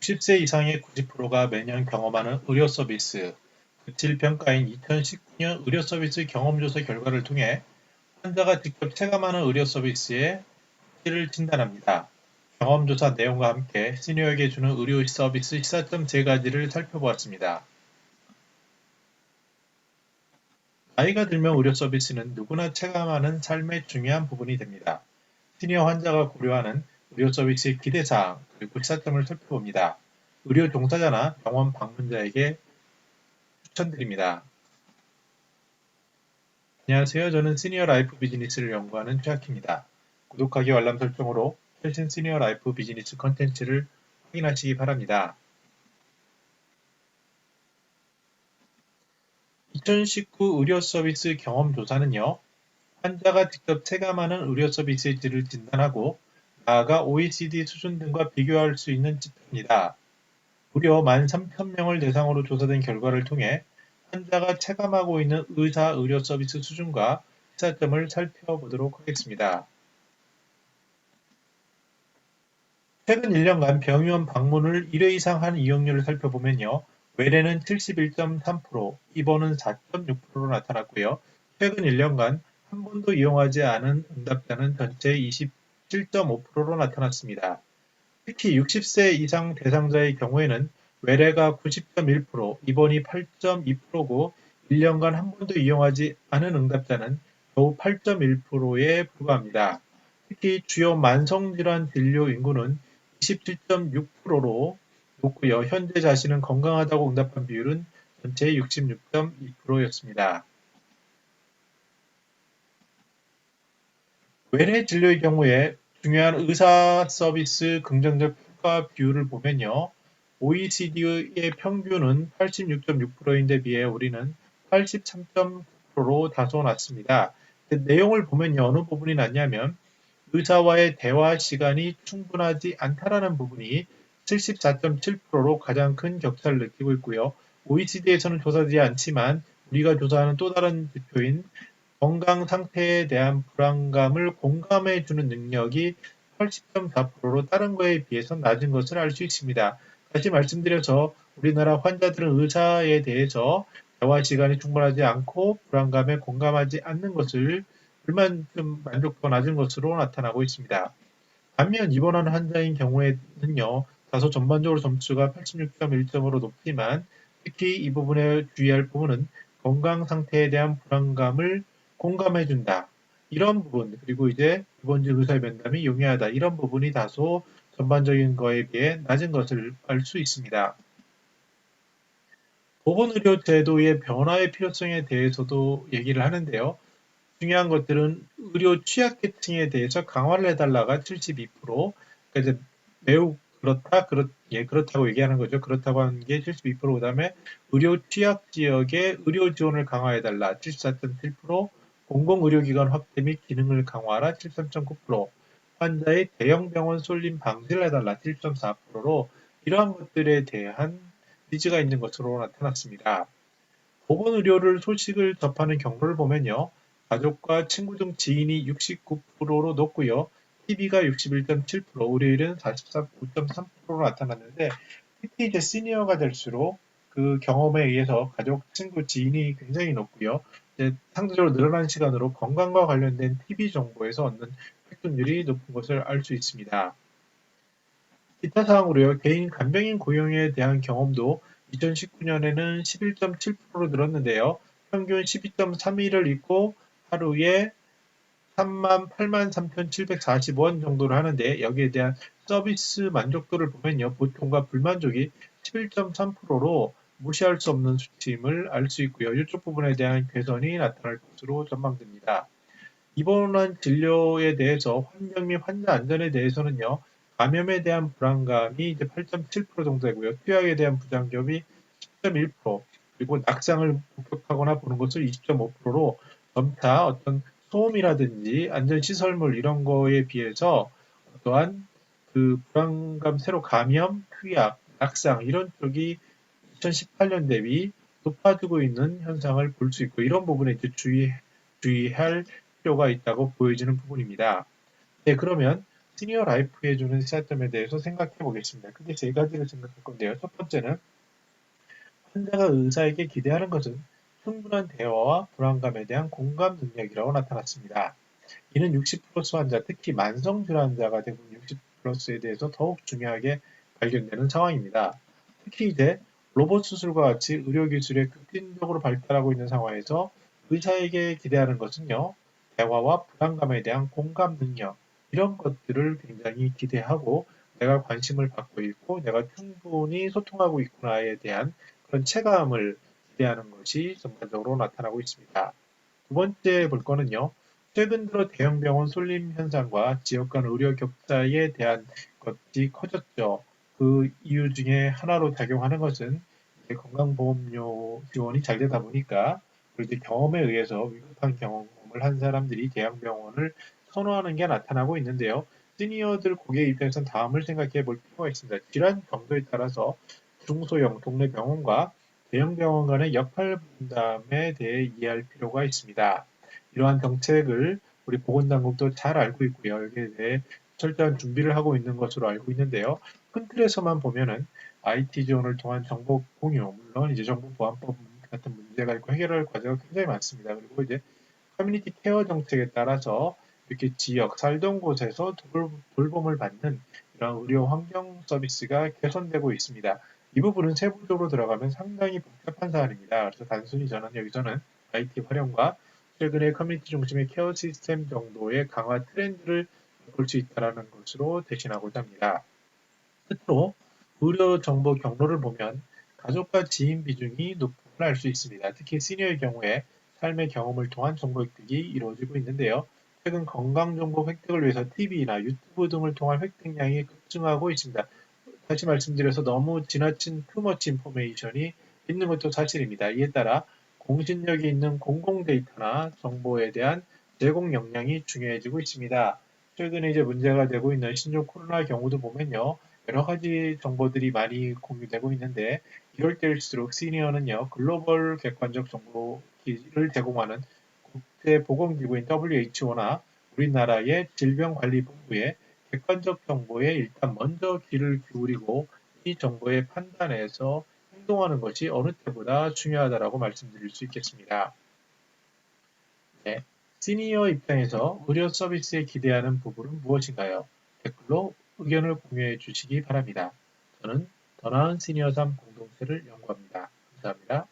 60세 이상의 90%가 매년 경험하는 의료 서비스, 그 질평가인 2019년 의료 서비스 경험조사 결과를 통해 환자가 직접 체감하는 의료 서비스의 가치를 진단합니다. 경험조사 내용과 함께 시니어에게 주는 의료 서비스 시사점 3가지를 살펴보았습니다. 나이가 들면 의료 서비스는 누구나 체감하는 삶의 중요한 부분이 됩니다. 시니어 환자가 고려하는 의료 서비스의 기대사항 그리고 시사점을 살펴봅니다. 의료 종사자나 병원 방문자에게 추천드립니다. 안녕하세요. 저는 시니어 라이프 비즈니스를 연구하는 최학희입니다. 구독하기 알람 설정으로 최신 시니어 라이프 비즈니스 컨텐츠를 확인하시기 바랍니다. 2019 의료 서비스 경험 조사는요, 환자가 직접 체감하는 의료 서비스의 질을 진단하고 나아가 OECD 수준 등과 비교할 수 있는 지표입니다. 무려 13,000명을 대상으로 조사된 결과를 통해 환자가 체감하고 있는 의사 의료 서비스 수준과 시사점을 살펴보도록 하겠습니다. 최근 1년간 병의원 방문을 1회 이상 한 이용률을 살펴보면요. 외래는 71.3%, 입원은 4.6%로 나타났고요. 최근 1년간 한 번도 이용하지 않은 응답자는 전체의 27.5%로 나타났습니다. 특히 60세 이상 대상자의 경우에는 외래가 90.1%, 입원이 8.2%고 1년간 한 번도 이용하지 않은 응답자는 겨우 8.1%에 불과합니다. 특히 주요 만성질환 진료 인구는 27.6%로 높고요. 현재 자신은 건강하다고 응답한 비율은 전체의 66.2%였습니다. 외래 진료의 경우에 중요한 의사 서비스 긍정적 평가 비율을 보면요. OECD의 평균은 86.6%인데 비해 우리는 83.9%로 다소 낮습니다. 내용을 보면요. 어느 부분이 낮냐면 의사와의 대화 시간이 충분하지 않다라는 부분이 74.7%로 가장 큰 격차를 느끼고 있고요. OECD에서는 조사되지 않지만 우리가 조사하는 또 다른 지표인 건강 상태에 대한 불안감을 공감해 주는 능력이 80.4%로 다른 거에 비해서 낮은 것을 알 수 있습니다. 다시 말씀드려서 우리나라 환자들은 의사에 대해서 대화 시간이 충분하지 않고 불안감에 공감하지 않는 것을 불만큼 만족도가 낮은 것으로 나타나고 있습니다. 반면 입원한 환자인 경우에는요, 다소 전반적으로 점수가 86.1점으로 높지만 특히 이 부분에 주의할 부분은 건강 상태에 대한 불안감을 공감해준다. 이런 부분, 그리고 이제 기본적 의사의 면담이 용이하다. 이런 부분이 다소 전반적인 거에 비해 낮은 것을 알 수 있습니다. 보건의료 제도의 변화의 필요성에 대해서도 얘기를 하는데요. 중요한 것들은 의료 취약계층에 대해서 강화를 해달라가 72%, 그러니까 이제 매우 그렇다고 얘기하는 거죠. 그렇다고 하는 게 72%, 그다음에 의료 취약 지역의 의료 지원을 강화해달라 74.7%, 공공의료기관 확대 및 기능을 강화하라 73.9%, 환자의 대형 병원 쏠림 방지를 해달라 7.4%로 이러한 것들에 대한 니즈가 있는 것으로 나타났습니다. 보건의료를 소식을 접하는 경로를 보면요. 가족과 친구 등 지인이 69%로 높고요. TV가 61.7%, 의료일은 44.3%로 나타났는데 특히 이제 시니어가 될수록 그 경험에 의해서 가족, 친구, 지인이 굉장히 높고요. 이제 상대적으로 늘어난 시간으로 건강과 관련된 TV 정보에서 얻는 획득률이 높은 것을 알 수 있습니다. 기타 사항으로요. 개인 간병인 고용에 대한 경험도 2019년에는 11.7%로 늘었는데요. 평균 12.3일을 있고 하루에 83,740원 정도를 하는데 여기에 대한 서비스 만족도를 보면요. 보통과 불만족이 11.3%로 무시할 수 없는 수치임을 알 수 있고요. 이쪽 부분에 대한 개선이 나타날 것으로 전망됩니다. 입원한 진료에 대해서 환경 및 환자 안전에 대해서는요. 감염에 대한 불안감이 이제 8.7% 정도 되고요. 투약에 대한 부장점이 10.1%, 그리고 낙상을 목격하거나 보는 것을 20.5%로 점차 어떤 소음이라든지 안전시설물 이런 거에 비해서 어떠한 그 불안감, 새로 감염, 투약, 낙상 이런 쪽이 2018년 대비 높아지고 있는 현상을 볼 수 있고 이런 부분에 이제 주의할 필요가 있다고 보여지는 부분입니다. 네, 그러면 시니어 라이프에 주는 시사점에 대해서 생각해 보겠습니다. 크게 세 가지를 생각할 건데요. 첫 번째는 환자가 의사에게 기대하는 것은 충분한 대화와 불안감에 대한 공감 능력이라고 나타났습니다. 이는 60 플러스 환자, 특히 만성질환자가 대부분 60 플러스에 대해서 더욱 중요하게 발견되는 상황입니다. 특히 이제 로봇 수술과 같이 의료기술이 급진적으로 발달하고 있는 상황에서 의사에게 기대하는 것은요, 대화와 불안감에 대한 공감 능력, 이런 것들을 굉장히 기대하고 내가 관심을 받고 있고 내가 충분히 소통하고 있구나에 대한 그런 체감을 기대하는 것이 전반적으로 나타나고 있습니다. 두 번째 볼 거는요. 최근 들어 대형 병원 쏠림 현상과 지역 간 의료 격차에 대한 것이 커졌죠. 그 이유 중에 하나로 작용하는 것은 건강보험료 지원이 잘 되다 보니까 그리고 이제 경험에 의해서 위급한 경험을 한 사람들이 대형 병원을 선호하는 게 나타나고 있는데요. 시니어들 고객 입장에서는 다음을 생각해 볼 필요가 있습니다. 질환 정도에 따라서 중소형 동네 병원과 대형 병원 간의 역할 분담에 대해 이해할 필요가 있습니다. 이러한 정책을 우리 보건당국도 잘 알고 있고요. 여기에 대해 철저한 준비를 하고 있는 것으로 알고 있는데요. 큰 틀에서만 보면은 IT 지원을 통한 정보 공유, 물론 이제 정보보안법 같은 문제가 있고 해결할 과제가 굉장히 많습니다. 그리고 이제 커뮤니티 케어 정책에 따라서 이렇게 지역, 살던 곳에서 돌봄을 받는 이런 의료 환경 서비스가 개선되고 있습니다. 이 부분은 세부적으로 들어가면 상당히 복잡한 사안입니다. 그래서 단순히 저는 여기서는 IT 활용과 최근의 커뮤니티 중심의 케어 시스템 정도의 강화 트렌드를 볼 수 있다는 것으로 대신하고자 합니다. 끝으로 의료 정보 경로를 보면 가족과 지인 비중이 높음을 알 수 있습니다. 특히 시니어의 경우에 삶의 경험을 통한 정보 획득이 이루어지고 있는데요. 최근 건강정보 획득을 위해서 TV나 유튜브 등을 통한 획득량이 급증하고 있습니다. 다시 말씀드려서 너무 지나친 투머치 인포메이션이 있는 것도 사실입니다. 이에 따라 공신력이 있는 공공 데이터나 정보에 대한 제공 역량이 중요해지고 있습니다. 최근에 이제 문제가 되고 있는 신종 코로나 경우도 보면요. 여러 가지 정보들이 많이 공유되고 있는데 이럴 때일수록 시니어는요. 글로벌 객관적 정보를 제공하는 국제보건기구인 WHO나 우리나라의 질병관리본부의 객관적 정보에 일단 먼저 귀를 기울이고 이 정보의 판단에서 행동하는 것이 어느 때보다 중요하다고 말씀드릴 수 있겠습니다. 네. 시니어 입장에서 의료 서비스에 기대하는 부분은 무엇인가요? 댓글로 의견을 공유해 주시기 바랍니다. 저는 더 나은 시니어 삶 공동체를 연구합니다. 감사합니다.